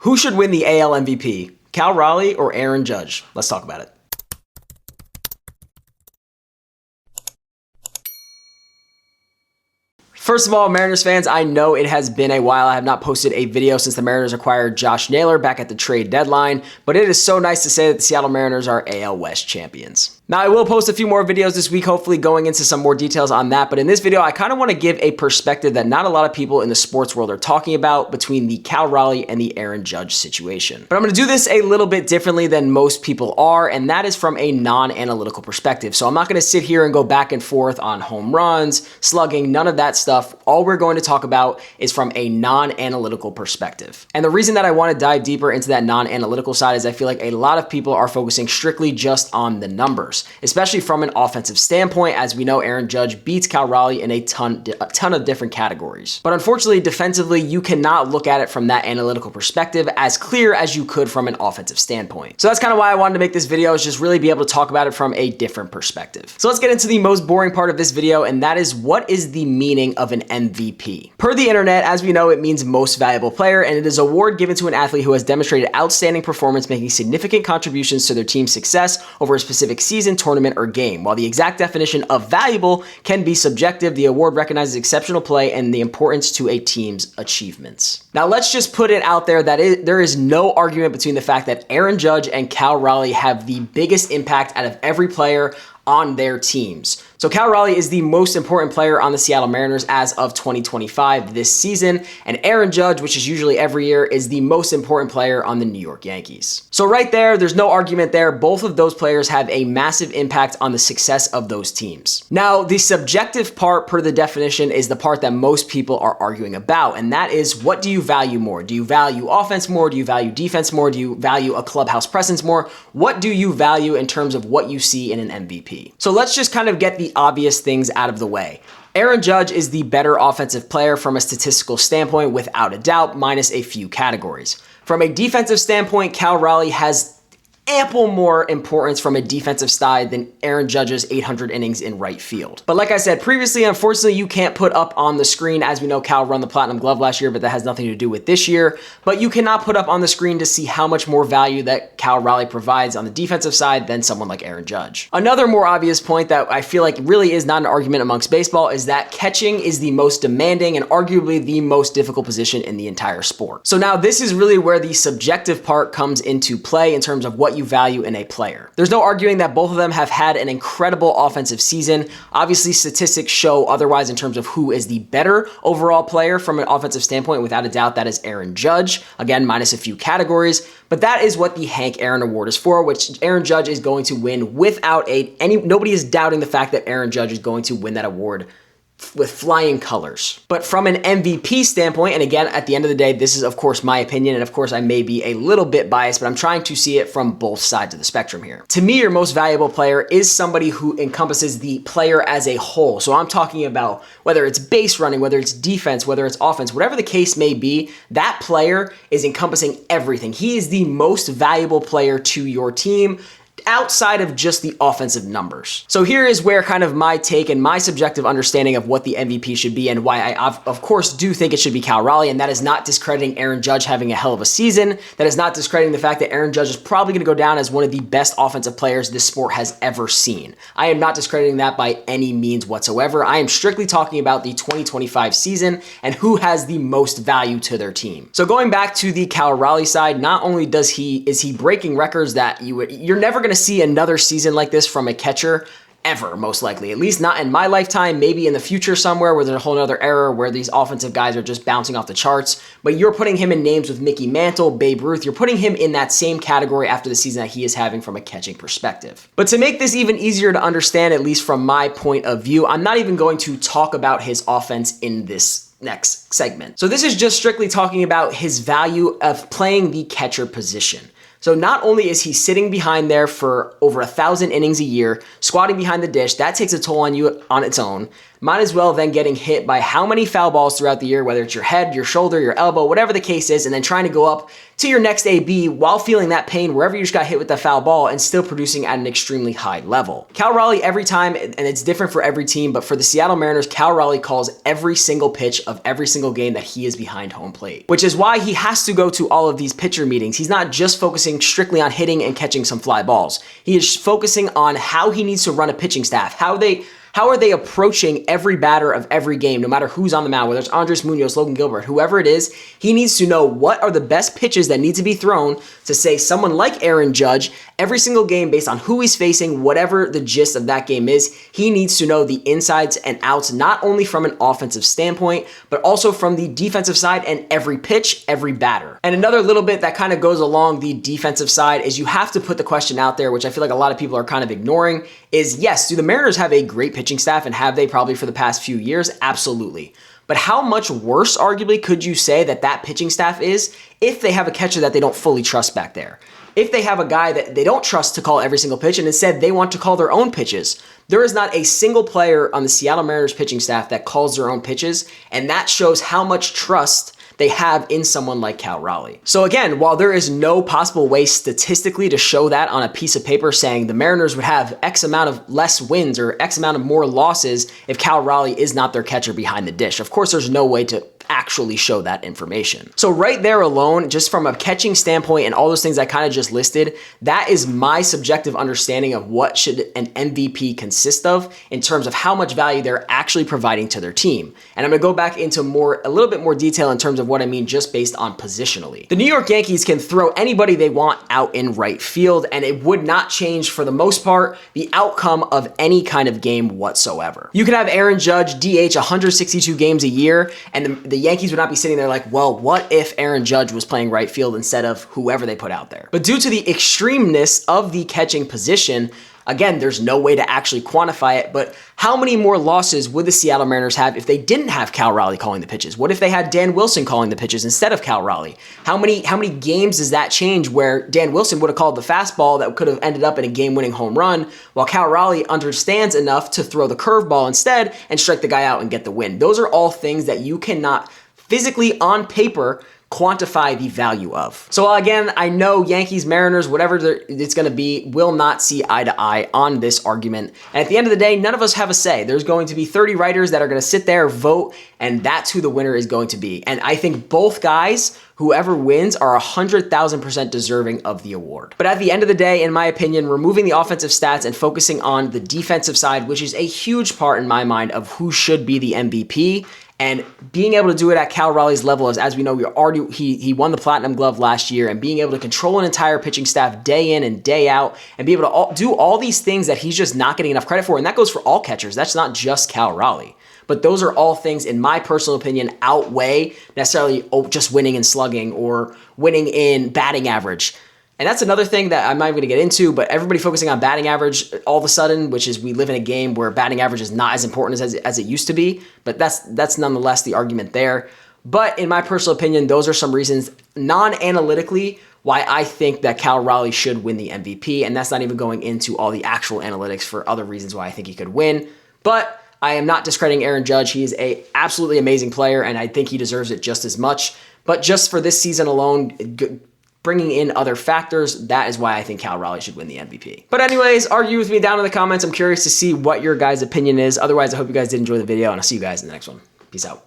Who should win the AL MVP? Cal Raleigh or Aaron Judge? Let's talk about it. First of all, Mariners fans, I know it has been a while. I have not posted a video since the Mariners acquired Josh Naylor back at the trade deadline, but it is so nice to say that the Seattle Mariners are AL West champions. Now, I will post a few more videos this week, hopefully going into some more details on that, but in this video, I kind of want to give a perspective that not a lot of people in the sports world are talking about between the Cal Raleigh and the Aaron Judge situation. But I'm going to do this a little bit differently than most people are, and that is from a non-analytical perspective. So I'm not going to sit here and go back and forth on home runs, slugging, none of that stuff. All we're going to talk about is from a non-analytical perspective. And the reason that I want to dive deeper into that non-analytical side is I feel like a lot of people are focusing strictly just on the numbers, especially from an offensive standpoint. As we know, Aaron Judge beats Cal Raleigh in a ton of different categories. But unfortunately, defensively, you cannot look at it from that analytical perspective as clear as you could from an offensive standpoint. So that's kind of why I wanted to make this video, is just really be able to talk about it from a different perspective. So let's get into the most boring part of this video, and that is, what is the meaning of an MVP? Per the internet, as we know, it means most valuable player, and it is an award given to an athlete who has demonstrated outstanding performance, making significant contributions to their team's success over a specific season, tournament, or game. While the exact definition of valuable can be subjective, the award recognizes exceptional play and the importance to a team's achievements. Now, let's just put it out there that there is no argument between the fact that Aaron Judge and Cal Raleigh have the biggest impact out of every player on their teams. So Cal Raleigh is the most important player on the Seattle Mariners as of 2025 this season, and Aaron Judge, which is usually every year, is the most important player on the New York Yankees. So right there, there's no argument there. Both of those players have a massive impact on the success of those teams. Now, the subjective part, per the definition, is the part that most people are arguing about, and that is, what do you value more? Do you value offense more? Do you value defense more? Do you value a clubhouse presence more? What do you value in terms of what you see in an MVP? So let's just kind of get the obvious things out of the way. Aaron Judge is the better offensive player from a statistical standpoint, without a doubt, minus a few categories. From a defensive standpoint, Cal Raleigh has ample more importance from a defensive side than Aaron Judge's 800 innings in right field. But like I said previously, unfortunately, you can't put up on the screen, as we know, Cal won the Platinum Glove last year, but that has nothing to do with this year. But you cannot put up on the screen to see how much more value that Cal Raleigh provides on the defensive side than someone like Aaron Judge. Another more obvious point that I feel like really is not an argument amongst baseball is that catching is the most demanding and arguably the most difficult position in the entire sport. So now this is really where the subjective part comes into play in terms of what you value in a player. There's no arguing that both of them have had an incredible offensive season. Obviously, statistics show otherwise in terms of who is the better overall player from an offensive standpoint. Without a doubt, that is Aaron Judge. Again, minus a few categories. But that is what the Hank Aaron Award is for, which Aaron Judge is going to win without nobody is doubting the fact that Aaron Judge is going to win that award with flying colors. But from an MVP standpoint, and again, at the end of the day, this is of course my opinion, and of course I may be a little bit biased, but I'm trying to see it from both sides of the spectrum here. To me, your most valuable player is somebody who encompasses the player as a whole. So I'm talking about whether it's base running, whether it's defense, whether it's offense, whatever the case may be, that player is encompassing everything. He is the most valuable player to your team, outside of just the offensive numbers. So here is where kind of my take and my subjective understanding of what the MVP should be, and why I of course do think it should be Cal Raleigh, and that is not discrediting Aaron Judge having a hell of a season. That is not discrediting the fact that Aaron Judge is probably going to go down as one of the best offensive players this sport has ever seen. I am not discrediting that by any means whatsoever. I am strictly talking about the 2025 season and who has the most value to their team. So going back to the Cal Raleigh side, not only is he breaking records that you're never going to see another season like this from a catcher ever, most likely. At least not in my lifetime, maybe in the future somewhere where there's a whole other era where these offensive guys are just bouncing off the charts. But you're putting him in names with Mickey Mantle, Babe Ruth. You're putting him in that same category after the season that he is having from a catching perspective. But to make this even easier to understand, at least from my point of view, I'm not even going to talk about his offense in this next segment. So this is just strictly talking about his value of playing the catcher position. So not only is he sitting behind there for over 1,000 innings a year, squatting behind the dish, that takes a toll on you on its own. Might as well then getting hit by how many foul balls throughout the year, whether it's your head, your shoulder, your elbow, whatever the case is, and then trying to go up to your next AB while feeling that pain wherever you just got hit with that foul ball and still producing at an extremely high level. Cal Raleigh every time, and it's different for every team, but for the Seattle Mariners, Cal Raleigh calls every single pitch of every single game that he is behind home plate, which is why he has to go to all of these pitcher meetings. He's not just focusing strictly on hitting and catching some fly balls. He is focusing on how he needs to run a pitching staff, how are they approaching every batter of every game, no matter who's on the mound, whether it's Andres Munoz, Logan Gilbert, whoever it is. He needs to know what are the best pitches that need to be thrown to, say, someone like Aaron Judge every single game based on who he's facing, whatever the gist of that game is. He needs to know the insides and outs, not only from an offensive standpoint, but also from the defensive side and every pitch, every batter. And another little bit that kind of goes along the defensive side is you have to put the question out there, which I feel like a lot of people are kind of ignoring, is yes, do the Mariners have a great pitching staff, and have they probably for the past few years? Absolutely. But how much worse, arguably, could you say that pitching staff is if they have a catcher that they don't fully trust back there? If they have a guy that they don't trust to call every single pitch and instead they want to call their own pitches. There is not a single player on the Seattle Mariners pitching staff that calls their own pitches, and that shows how much trust they have in someone like Cal Raleigh. So again, while there is no possible way statistically to show that on a piece of paper saying the Mariners would have X amount of less wins or X amount of more losses if Cal Raleigh is not their catcher behind the dish, of course there's no way to actually show that information. So right there alone, just from a catching standpoint and all those things I kind of just listed, that is my subjective understanding of what should an MVP consist of in terms of how much value they're actually providing to their team. And I'm going to go back into a little bit more detail in terms of what I mean just based on positionally. The New York Yankees can throw anybody they want out in right field, and it would not change for the most part the outcome of any kind of game whatsoever. You could have Aaron Judge DH 162 games a year, and the Yankees would not be sitting there like, well, what if Aaron Judge was playing right field instead of whoever they put out there? But due to the extremeness of the catching position, again, there's no way to actually quantify it, but how many more losses would the Seattle Mariners have if they didn't have Cal Raleigh calling the pitches? What if they had Dan Wilson calling the pitches instead of Cal Raleigh? How many games does that change where Dan Wilson would have called the fastball that could have ended up in a game-winning home run, while Cal Raleigh understands enough to throw the curveball instead and strike the guy out and get the win? Those are all things that you cannot physically on paper quantify the value of. So again, I know Yankees, Mariners, whatever it's going to be, will not see eye to eye on this argument. And at the end of the day, none of us have a say. There's going to be 30 writers that are going to sit there, vote, and that's who the winner is going to be. And I think both guys, whoever wins, are 100,000% deserving of the award. But at the end of the day, in my opinion, removing the offensive stats and focusing on the defensive side, which is a huge part in my mind of who should be the MVP, and being able to do it at Cal Raleigh's level, as we know, he won the Platinum Glove last year, and being able to control an entire pitching staff day in and day out, and be able to do all these things that he's just not getting enough credit for, and that goes for all catchers. That's not just Cal Raleigh. But those are all things, in my personal opinion, outweigh necessarily just winning in slugging or winning in batting average. And that's another thing that I'm not even going to get into, but everybody focusing on batting average all of a sudden, which is we live in a game where batting average is not as important as it used to be, but that's nonetheless the argument there. But in my personal opinion, those are some reasons, non-analytically, why I think that Cal Raleigh should win the MVP, and that's not even going into all the actual analytics for other reasons why I think he could win. But I am not discrediting Aaron Judge. He is an absolutely amazing player, and I think he deserves it just as much. But just for this season alone, bringing in other factors, that is why I think Cal Raleigh should win the MVP. But anyways, argue with me down in the comments. I'm curious to see what your guys' opinion is. Otherwise, I hope you guys did enjoy the video, and I'll see you guys in the next one. Peace out.